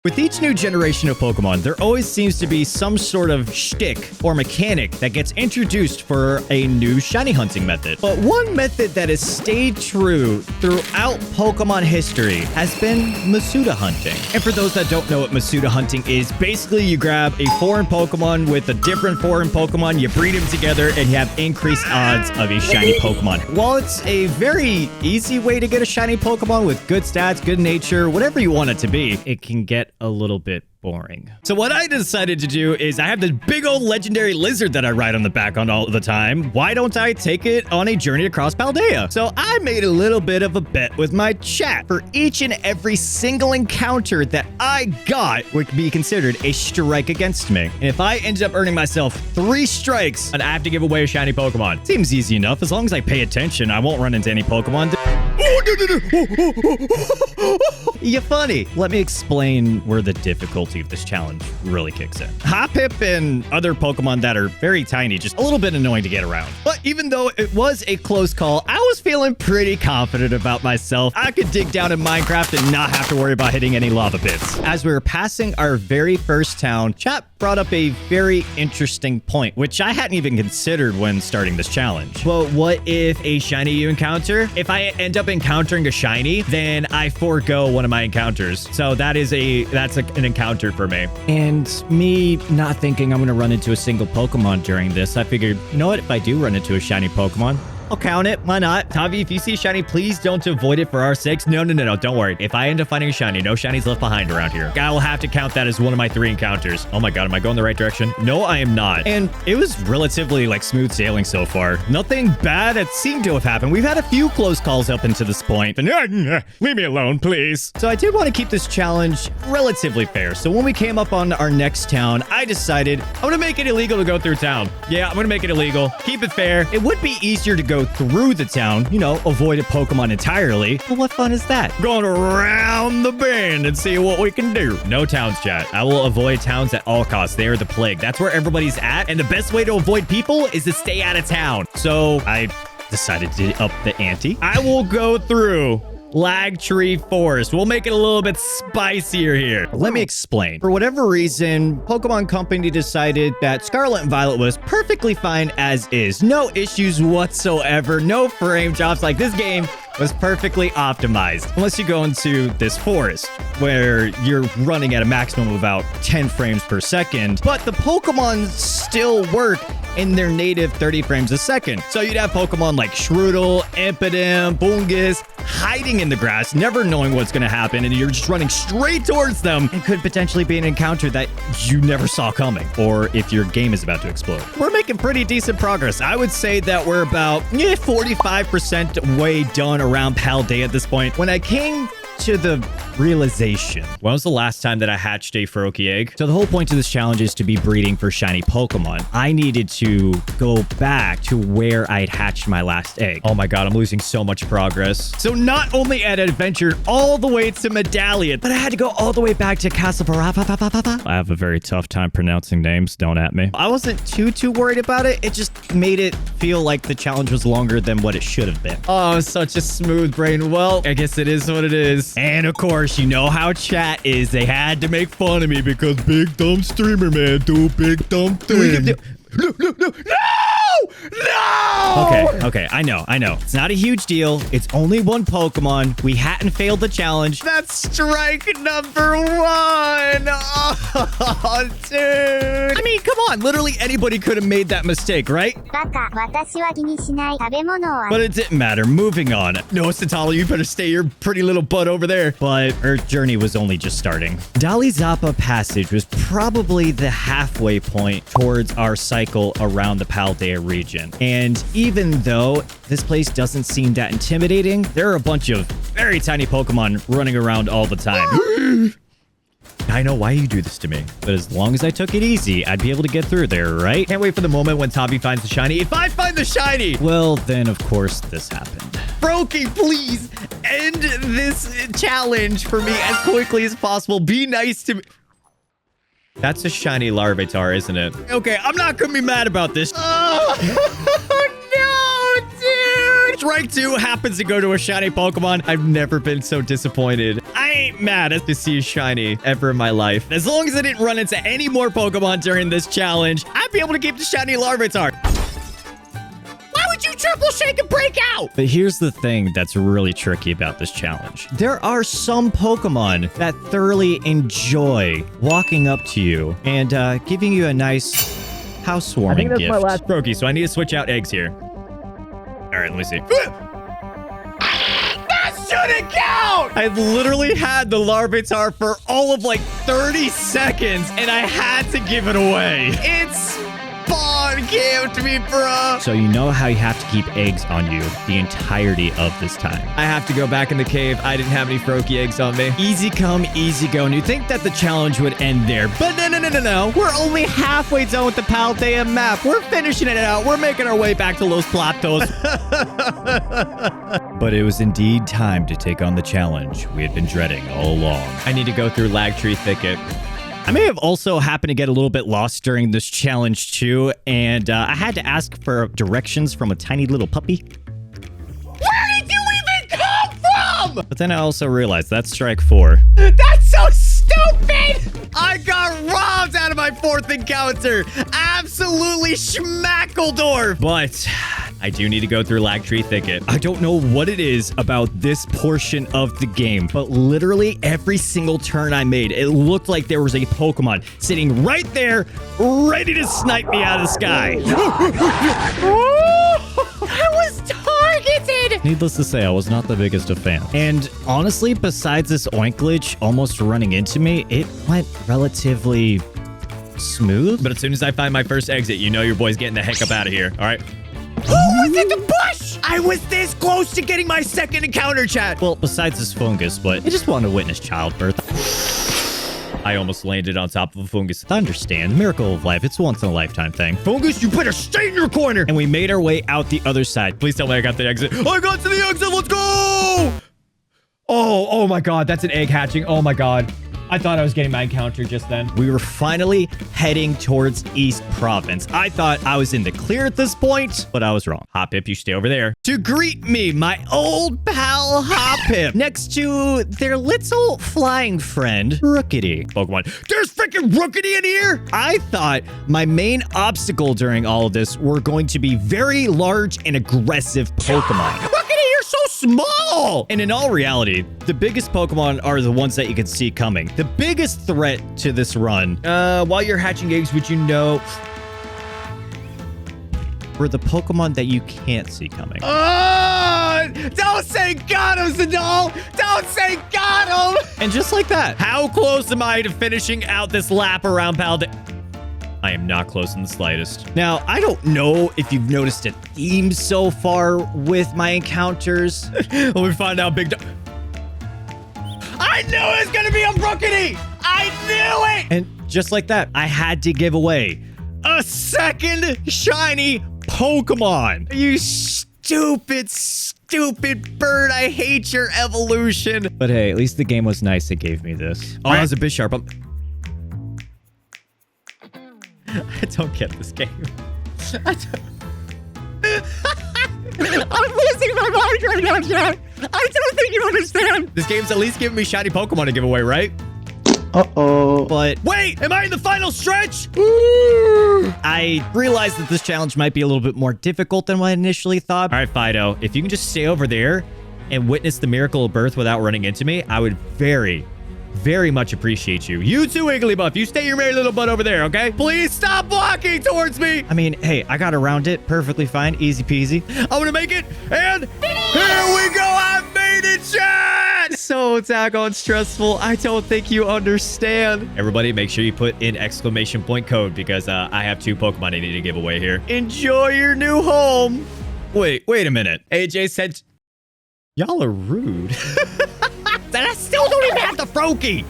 With each new generation of Pokemon, there always seems to be some sort of shtick or mechanic that gets introduced for a new shiny hunting method. But one method that has stayed true throughout Pokemon history has been Masuda Hunting. And for those that don't know what Masuda Hunting is, basically you grab a foreign Pokemon with a different foreign Pokemon, you breed them together, and you have increased odds of a shiny Pokemon. While it's a very easy way to get a shiny Pokemon with good stats, good nature, whatever you want it to be, it can get a little bit boring. So what I decided to do is I have this big old legendary lizard that I ride on the back on all the time. Why don't I take it on a journey across Paldea? So I made a little bit of a bet with my chat. For each and every single encounter that I got would be considered a strike against me. And if I ended up earning myself 3 strikes, I'd have to give away a shiny Pokemon. Seems easy enough. As long as I pay attention, I won't run into any Pokemon. You're funny. Let me explain where the difficulty of this challenge really kicks in. Hoppip and other Pokemon that are very tiny, just a little bit annoying to get around. But even though it was a close call, I was feeling pretty confident about myself. I could dig down in Minecraft and not have to worry about hitting any lava pits. As we were passing our very first town, chat brought up a very interesting point, which I hadn't even considered when starting this challenge. But what if a shiny you encounter? If I end up encountering a shiny, then I forego one of my encounters. So that's an encounter for me. And me not thinking I'm going to run into a single Pokemon during this, I figured, you know what? If I do run into a shiny Pokemon, I'll count it. Why not? Tavi, if you see a shiny, please don't avoid it for our sakes. No. Don't worry. If I end up finding a shiny, no shinies left behind around here. I will have to count that as one of my 3 encounters. Oh my god, am I going the right direction? No, I am not. And it was relatively smooth sailing so far. Nothing bad that seemed to have happened. We've had a few close calls up into this point. And leave me alone, please. So I did want to keep this challenge relatively fair. So when we came up on our next town, I decided I'm going to make it illegal to go through town. Yeah, I'm going to make it illegal. Keep it fair. It would be easier to go through the town, avoid a Pokemon entirely. But what fun is that? Going around the bend and see what we can do. No towns, chat. I will avoid towns at all costs. They are the plague. That's where everybody's at. And the best way to avoid people is to stay out of town. So I decided to up the ante. I will go through Lagtree Forest. We'll make it a little bit spicier here. Let me explain. For whatever reason, Pokemon Company decided that Scarlet and Violet was perfectly fine as is. No issues whatsoever. No frame drops. This game was perfectly optimized. Unless you go into this forest where you're running at a maximum of about 10 frames per second, but the Pokemon still work in their native 30 frames a second. So you'd have Pokemon like Shroodle, Impidimp, Bungus hiding in the grass, never knowing what's going to happen, and you're just running straight towards them. It could potentially be an encounter that you never saw coming, or if your game is about to explode. We're making pretty decent progress. I would say that we're about 45% way done around Paldea at this point. When I came to the realization, when was the last time that I hatched a Froakie egg? So the whole point of this challenge is to be breeding for shiny Pokemon. I needed to go back to where I'd hatched my last egg. Oh my god, I'm losing so much progress. So not only had I adventured all the way to Medallion, but I had to go all the way back to Castle Parappa. I have a very tough time pronouncing names, don't at me. I wasn't too worried about it. It just made it feel like the challenge was longer than what it should have been. Oh, such a smooth brain. Well, I guess it is what it is. And of course, you know how chat is. They had to make fun of me because big dumb streamer, man, do big dumb thing. No! Okay, I know. It's not a huge deal. It's only one Pokemon. We hadn't failed the challenge. That's strike number 1. Oh, dude. I mean, come on. Literally anybody could have made that mistake, right? But it didn't matter. Moving on. No, Satala, you better stay your pretty little butt over there. But our journey was only just starting. Dalizapa Passage was probably the halfway point towards our cycle around the Paldea region. And even though this place doesn't seem that intimidating, there are a bunch of very tiny Pokemon running around all the time. I know why you do this to me, but as long as I took it easy, I'd be able to get through there, right? Can't wait for the moment when Tavi finds the shiny. If I find the shiny! Well, then, of course, this happened. Froakie, please end this challenge for me as quickly as possible. Be nice to me. That's a shiny Larvitar, isn't it? Okay, I'm not gonna be mad about this. Oh, no, dude! Strike 2 happens to go to a shiny Pokemon. I've never been so disappointed. I ain't mad at to see a shiny ever in my life. As long as I didn't run into any more Pokemon during this challenge, I'd be able to keep the shiny Larvitar. Why would you triple shake and break out? But here's the thing that's really tricky about this challenge. There are some Pokemon that thoroughly enjoy walking up to you and giving you a nice housewarming gift. I think that's my last Brokey, so I need to switch out eggs here. All right, let me see. That shouldn't count! I've literally had the Larvitar for all of like 30 seconds, and I had to give it away. It's spawn camped me, bro. So you know how you have to keep eggs on you the entirety of this time. I have to go back in the cave. I didn't have any Froakie eggs on me. Easy come, easy go. And you'd think that the challenge would end there. But no. We're only halfway done with the Paldea map. We're finishing it out. We're making our way back to Los Platos. But it was indeed time to take on the challenge we had been dreading all along. I need to go through Lagtree thicket. I may have also happened to get a little bit lost during this challenge too, and I had to ask for directions from a tiny little puppy. Where did you even come from? But then I also realized that's strike 4. That's so stupid! I got robbed out of my 4th encounter. Absolutely schmackledorf. But I do need to go through Lagtree thicket. I don't know what it is about this portion of the game, but literally every single turn I made, it looked like there was a Pokemon sitting right there, ready to snipe me out of the sky. I was targeted! Needless to say, I was not the biggest of fans. And honestly, besides this Oinkledge almost running into me, it went relatively smooth. But as soon as I find my first exit, you know your boy's getting the heck up out of here. All right. Who was in the bush? I was this close to getting my 2nd encounter, chat. Well, besides this fungus, but I just want to witness childbirth. I almost landed on top of a fungus. I understand. Miracle of life. It's a once-in-a-lifetime thing. Fungus, you better stay in your corner. And we made our way out the other side. Please tell me I got the exit. I got to the exit. Let's go. Oh my God. That's an egg hatching. Oh, my God. I thought I was getting my encounter just then. We were finally heading towards East Province. I thought I was in the clear at this point, but I was wrong. Hoppip, you stay over there. To greet me, my old pal Hoppip, next to their little flying friend, Rookity. Pokemon, there's freaking Rookity in here! I thought my main obstacle during all of this were going to be very large and aggressive Pokemon. So small! And in all reality, the biggest Pokemon are the ones that you can see coming. The biggest threat to this run, while you're hatching eggs, would you know, were the Pokemon that you can't see coming. Oh! Don't say got him, Zadal! Don't say got him! And just like that, how close am I to finishing out this lap around Paldea? I am not close in the slightest. Now, I don't know if you've noticed a theme so far with my encounters. Let me find out, big dog. I knew it was gonna be a Rookity! I knew it! And just like that, I had to give away a second shiny Pokemon. You stupid bird. I hate your evolution. But hey, at least the game was nice. It gave me this. Oh, that was a bit sharp. I don't get this game. I'm losing my mind right now, Chad. I don't think you understand. This game's at least giving me shiny Pokemon to give away, right? Uh-oh. But wait, am I in the final stretch? Ooh. I realized that this challenge might be a little bit more difficult than what I initially thought. All right, Fido, if you can just stay over there and witness the miracle of birth without running into me, I would very much appreciate you. You too, Wigglybuff. You stay your merry little butt over there, okay? Please stop walking towards me. I mean, hey, I got around it perfectly fine. Easy peasy. I'm gonna make it. And here we go. I made it, Chad. So daggone stressful. I don't think you understand. Everybody, make sure you put in exclamation point code because I have 2 Pokemon I need to give away here. Enjoy your new home. Wait a minute. AJ said... Y'all are rude. And I still don't even have the Froakie.